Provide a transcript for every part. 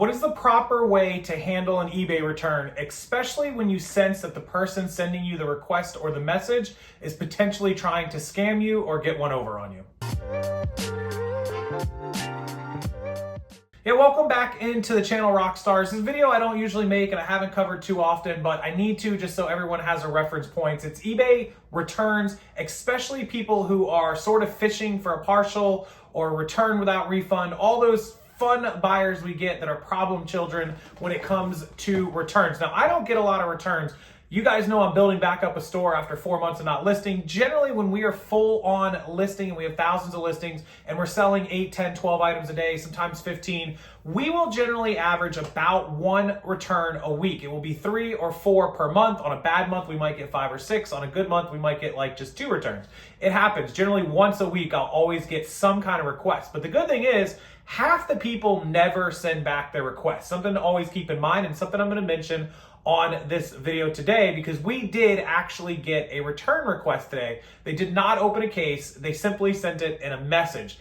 What is the proper way to handle an eBay return, especially when you sense that the person sending you the request or the message is potentially trying to scam you or get one over on you? Yeah, welcome back into the channel Rockstars. This video I don't usually make and I haven't covered too often, but I need to just so everyone has a reference point. It's eBay returns, especially people who are sort of fishing for a partial or return without refund, all those fun buyers we get that are problem children when it comes to returns. Now, I don't get a lot of returns. You guys know I'm building back up a store after 4 months of not listing. Generally, when we are full on listing and we have thousands of listings and we're selling 8, 10, 12 items a day, sometimes 15, we will generally average about 1 return a week. It will be 3 or 4 per month. On a bad month, we might get 5 or 6. On a good month, we might get like just 2 returns. It happens. Generally, once a week, I'll always get some kind of request. But the good thing is, half the people never send back their requests. Something to always keep in mind and something I'm going to mention on this video today, because we did actually get a return request today. They did not open a case. They simply sent it in a message.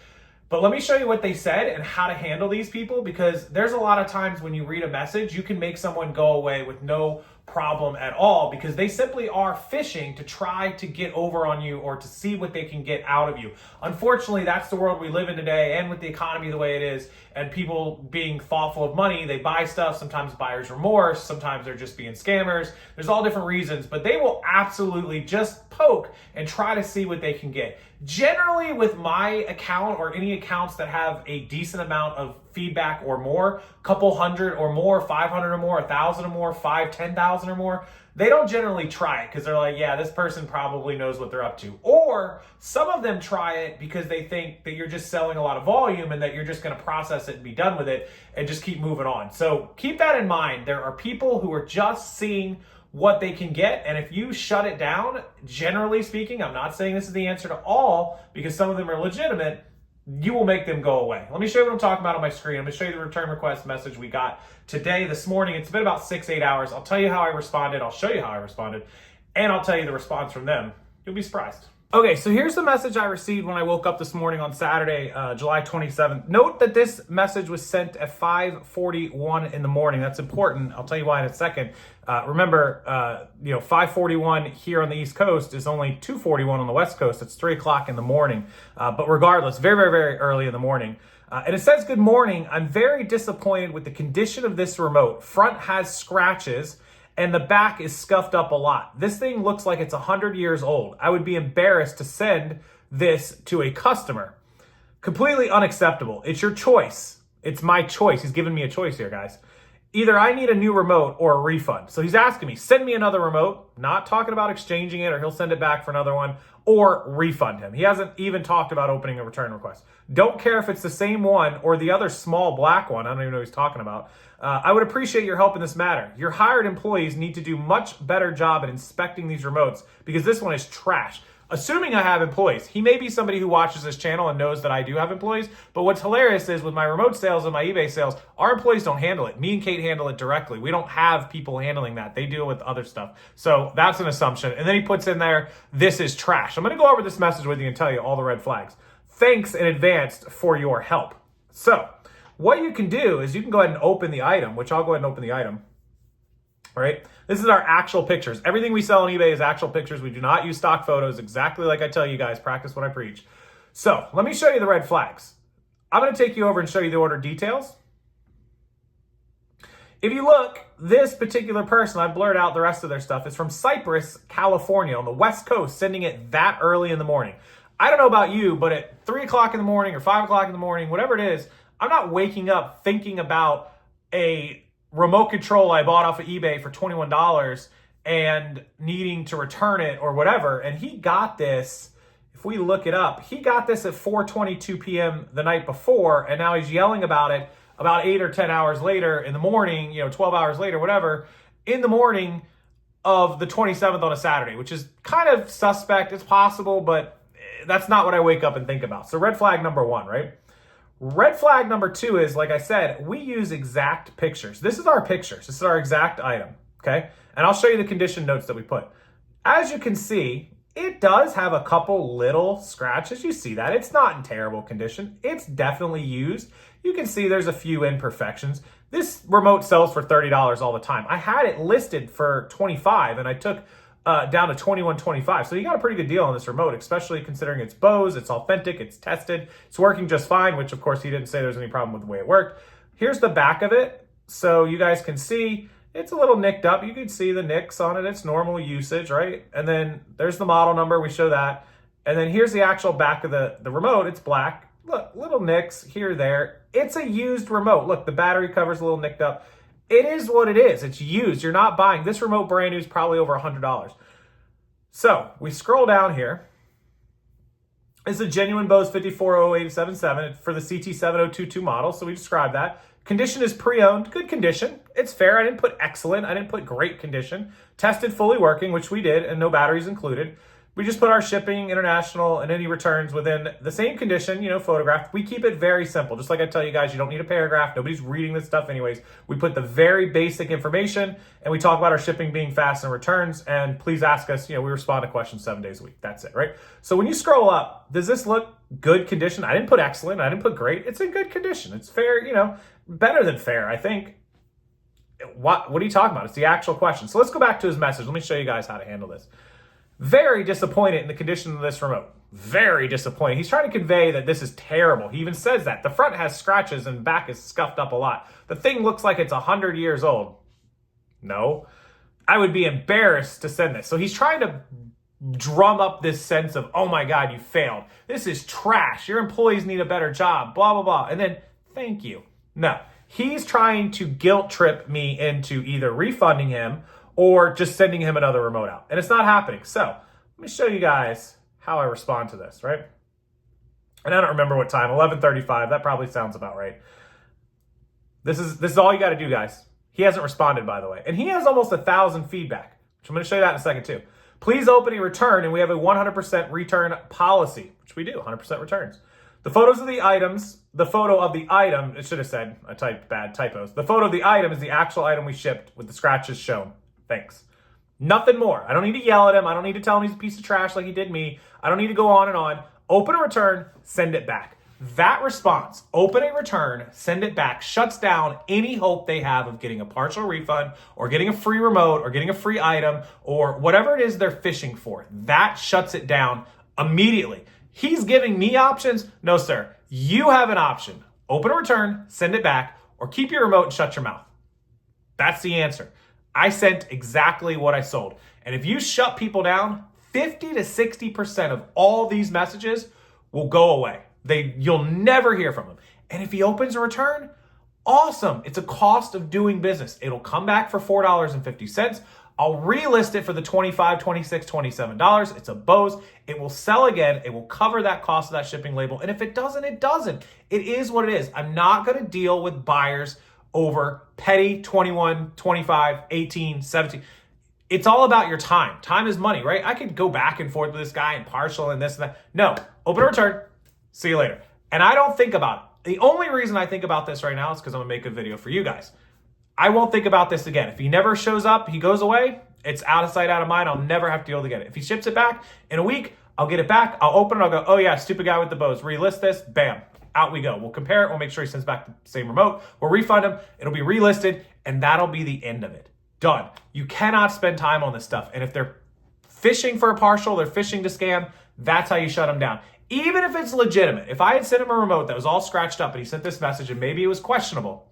But let me show you what they said and how to handle these people, because there's a lot of times when you read a message, you can make someone go away with no problem at all because they simply are fishing to try to get over on you or to see what they can get out of you. Unfortunately, that's the world we live in today, and with the economy the way it is and people being thoughtful of money, they buy stuff, sometimes buyer's remorse, sometimes they're just being scammers. There's all different reasons, but they will absolutely just poke and try to see what they can get. Generally, with my account or any accounts that have a decent amount of feedback or more, couple hundred or more, 500 or more, 1,000 or more, 5, 10,000 or more, they don't generally try it because they're like, yeah, this person probably knows what they're up to. Or some of them try it because they think that you're just selling a lot of volume and that you're just going to process it and be done with it and just keep moving on. So keep that in mind. There are people who are just seeing what they can get, and if you shut it down, generally speaking, I'm not saying this is the answer to all because some of them are legitimate, you will make them go away. Let me show you what I'm talking about on my screen. I'm going to show you the return request message we got today, this morning. It's been about 6-8 hours. I'll tell you how I responded. I'll show you how I responded, and I'll tell you the response from them. You'll be surprised. Okay, so here's the message I received when I woke up this morning on Saturday, July 27th. Note that this message was sent at 5:41 in the morning. That's important. I'll tell you why in a second. Remember, 5:41 here on the East Coast is only 2:41 on the West Coast. It's 3 o'clock in the morning. But regardless, very, very, very early in the morning. And it says, "Good morning. I'm very disappointed with the condition of this remote. Front has scratches and the back is scuffed up a lot. This thing looks like it's 100 years old. I would be embarrassed to send this to a customer. Completely unacceptable. It's your choice. It's my choice." He's giving me a choice here, guys. "Either I need a new remote or a refund." So he's asking me, send me another remote, not talking about exchanging it or he'll send it back for another one, or refund him. He hasn't even talked about opening a return request. Don't care if it's the same one or the other small black one. I don't even know what he's talking about. "I would appreciate your help in this matter. Your hired employees need to do much better job at inspecting these remotes because this one is trash." Assuming I have employees. He may be somebody who watches this channel and knows that I do have employees, but what's hilarious is with my remote sales and my eBay sales, our employees don't handle it. Me and Kate handle it directly. We don't have people handling that. They deal with other stuff. So that's an assumption. And then he puts in there, "This is trash." I'm going to go over this message with you and tell you all the red flags. "Thanks in advance for your help." So what you can do is you can go ahead and open the item, which I'll go ahead and open the item. All right, this is our actual pictures. Everything we sell on eBay is actual pictures. We do not use stock photos, exactly like I tell you guys, practice what I preach. So let me show you the red flags. I'm going to take you over and show you the order details. If you look, this particular person, I blurred out the rest of their stuff, is from Cypress, California, on the West Coast, sending it that early in the morning. I don't know about you, but at 3 o'clock in the morning or 5 o'clock in the morning, whatever it is, I'm not waking up thinking about a remote control I bought off of eBay for $21 and needing to return it or whatever. And he got this, if we look it up, he got this at 4:22 p.m. the night before, and now he's yelling about it about 8 or 10 hours later in the morning, 12 hours later, whatever, in the morning of the 27th on a Saturday, which is kind of suspect. It's possible, but that's not what I wake up and think about. So red flag number 1, right? Red flag number 2 is, like I said, we use exact pictures. This is our pictures. This is our exact item, okay? And I'll show you the condition notes that we put. As you can see, it does have a couple little scratches. You see that. It's not in terrible condition. It's definitely used. You can see there's a few imperfections. This remote sells for $30 all the time. I had it listed for $25 and I took down to $21.25. So you got a pretty good deal on this remote, especially considering it's Bose, it's authentic, it's tested, it's working just fine, which of course he didn't say there's any problem with the way it worked. Here's the back of it. So you guys can see it's a little nicked up. You can see the nicks on it. It's normal usage, right? And then there's the model number. We show that. And then here's the actual back of the remote. It's black. Look, little nicks here, there. It's a used remote. Look, the battery cover's a little nicked up. It is what it is. It's used. You're not buying. This remote brand new is probably over $100. So we scroll down here. It's a genuine Bose 54087.7 for the CT7022 model. So we described that. Condition is pre-owned. Good condition. It's fair. I didn't put excellent. I didn't put great condition. Tested fully working, which we did, and no batteries included. We just put our shipping, international, and any returns within the same condition, photographed. We keep it very simple. Just like I tell you guys, you don't need a paragraph. Nobody's reading this stuff anyways. We put the very basic information, and we talk about our shipping being fast and returns, and please ask us. We respond to questions 7 days a week. That's it, right? So when you scroll up, does this look good condition? I didn't put excellent. I didn't put great. It's in good condition. It's fair, better than fair, I think. What are you talking about? It's the actual question. So let's go back to his message. Let me show you guys how to handle this. Very disappointed in the condition of this remote. Very disappointed. He's trying to convey that this is terrible. He even says that. The front has scratches and back is scuffed up a lot. The thing looks like it's 100 years old. No. I would be embarrassed to send this. So he's trying to drum up this sense of, oh my God, you failed. This is trash. Your employees need a better job, blah, blah, blah. And then, thank you. No. He's trying to guilt trip me into either refunding him or just sending him another remote out. And it's not happening. So let me show you guys how I respond to this, right? And I don't remember what time, 11:35. That probably sounds about right. This is all you got to do, guys. He hasn't responded, by the way. And he has almost 1,000 feedback, which I'm going to show you that in a second too. Please open a return, and we have a 100% return policy, which we do, 100% returns. The photos of the items, the photo of the item, it should have said, I typed bad typos. The photo of the item is the actual item we shipped with the scratches shown. Thanks. Nothing more. I don't need to yell at him. I don't need to tell him he's a piece of trash like he did me. I don't need to go on and on. Open a return, send it back. That response, open a return, send it back, shuts down any hope they have of getting a partial refund or getting a free remote or getting a free item or whatever it is they're fishing for. That shuts it down immediately. He's giving me options. No, sir. You have an option. Open a return, send it back, or keep your remote and shut your mouth. That's the answer. I sent exactly what I sold. And if you shut people down, 50 to 60% of all these messages will go away. You'll never hear from them. And if he opens a return, awesome. It's a cost of doing business. It'll come back for $4.50. I'll relist it for the $25, $26, $27. It's a Bose. It will sell again. It will cover that cost of that shipping label. And if it doesn't, it doesn't. It is what it is. I'm not going to deal with buyers over petty 21, 25, 18, 17. It's all about your time. Time is money, right? I could go back and forth with this guy and partial and this and that. No, open a return. See you later. And I don't think about it. The only reason I think about this right now is because I'm going to make a video for you guys. I won't think about this again. If he never shows up, he goes away, it's out of sight, out of mind. I'll never have to deal to get it. If he ships it back in a week, I'll get it back. I'll open it. I'll go, oh yeah, stupid guy with the Bose. Relist this. Bam. Out we go. We'll compare it. We'll make sure he sends back the same remote. We'll refund him. It'll be relisted, and that'll be the end of it. Done. You cannot spend time on this stuff. And if they're fishing for a partial, they're fishing to scam, that's how you shut them down. Even if it's legitimate. If I had sent him a remote that was all scratched up and he sent this message and maybe it was questionable,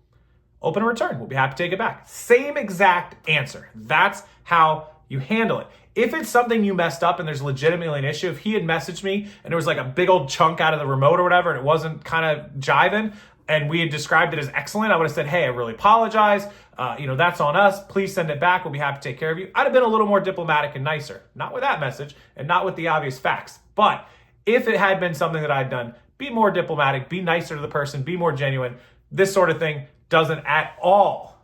open a return. We'll be happy to take it back. Same exact answer. That's how you handle it. If it's something you messed up and there's legitimately an issue, if he had messaged me and there was like a big old chunk out of the remote or whatever and it wasn't kind of jiving and we had described it as excellent, I would have said, hey, I really apologize. That's on us. Please send it back. We'll be happy to take care of you. I'd have been a little more diplomatic and nicer. Not with that message and not with the obvious facts. But if it had been something that I'd done, be more diplomatic, be nicer to the person, be more genuine. This sort of thing doesn't at all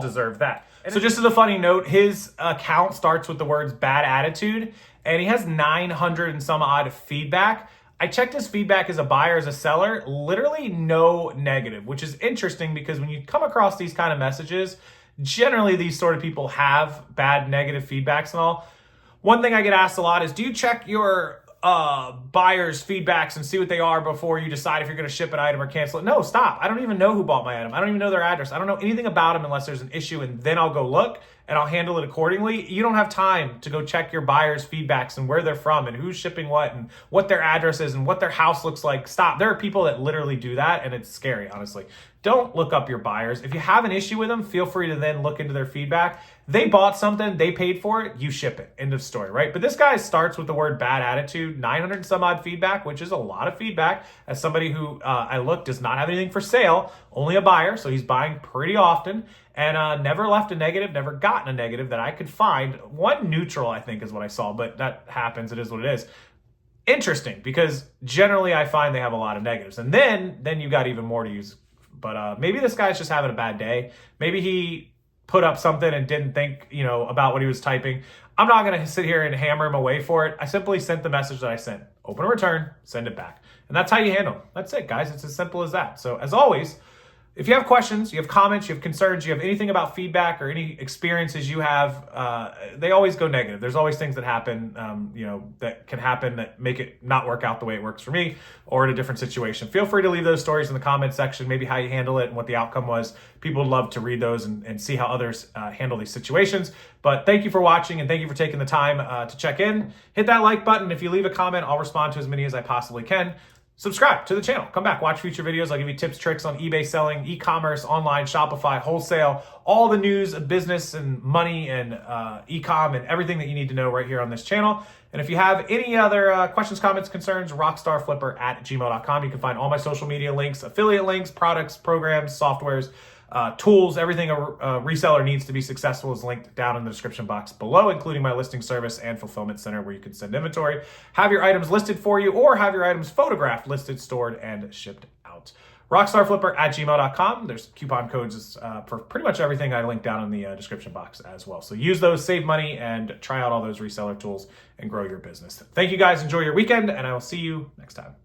deserve that. So just as a funny note, his account starts with the words bad attitude, and he has 900 and some odd feedback. I checked his feedback as a buyer, as a seller, literally no negative, which is interesting because when you come across these kind of messages, generally these sort of people have bad negative feedbacks and all. One thing I get asked a lot is, do you check your buyers' feedbacks and see what they are before you decide if you're going to ship an item or cancel it. No, stop. I don't even know who bought my item. I don't even know their address. I don't know anything about them unless there's an issue, and then I'll go look and I'll handle it accordingly. You don't have time to go check your buyers' feedbacks and where they're from and who's shipping what and what their address is and what their house looks like. Stop. There are people that literally do that, and it's scary, honestly. Don't look up your buyers. If you have an issue with them, feel free to then look into their feedback. They bought something, they paid for it, you ship it. End of story, right? But this guy starts with the word bad attitude, 900 and some odd feedback, which is a lot of feedback. As somebody who I look does not have anything for sale, only a buyer, so he's buying pretty often, and never left a negative, never gotten a negative that I could find. One neutral, I think, is what I saw, but that happens. It is what it is. Interesting, because generally I find they have a lot of negatives, and then you got even more to use. But maybe this guy's just having a bad day. Maybe he put up something and didn't think, about what he was typing. I'm not going to sit here and hammer him away for it. I simply sent the message that I sent. Open a return, send it back. And that's how you handle it. That's it, guys. It's as simple as that. So as always, if you have questions, you have comments, you have concerns, you have anything about feedback or any experiences you have, they always go negative. There's always things that happen, that can happen that make it not work out the way it works for me or in a different situation. Feel free to leave those stories in the comment section, maybe how you handle it and what the outcome was. People would love to read those and see how others handle these situations. But thank you for watching and thank you for taking the time to check in. Hit that like button. If you leave a comment, I'll respond to as many as I possibly can. Subscribe to the channel. Come back, watch future videos. I'll give you tips, tricks on eBay selling, e-commerce, online, Shopify, wholesale, all the news of business and money and e-com and everything that you need to know right here on this channel. And if you have any other questions, comments, concerns, rockstarflipper@gmail.com. You can find all my social media links, affiliate links, products, programs, softwares, tools, everything a reseller needs to be successful is linked down in the description box below, including my listing service and fulfillment center where you can send inventory, have your items listed for you, or have your items photographed, listed, stored, and shipped out. Rockstarflipper@gmail.com. There's coupon codes for pretty much everything I link down in the description box as well. So use those, save money, and try out all those reseller tools and grow your business. Thank you guys. Enjoy your weekend, and I will see you next time.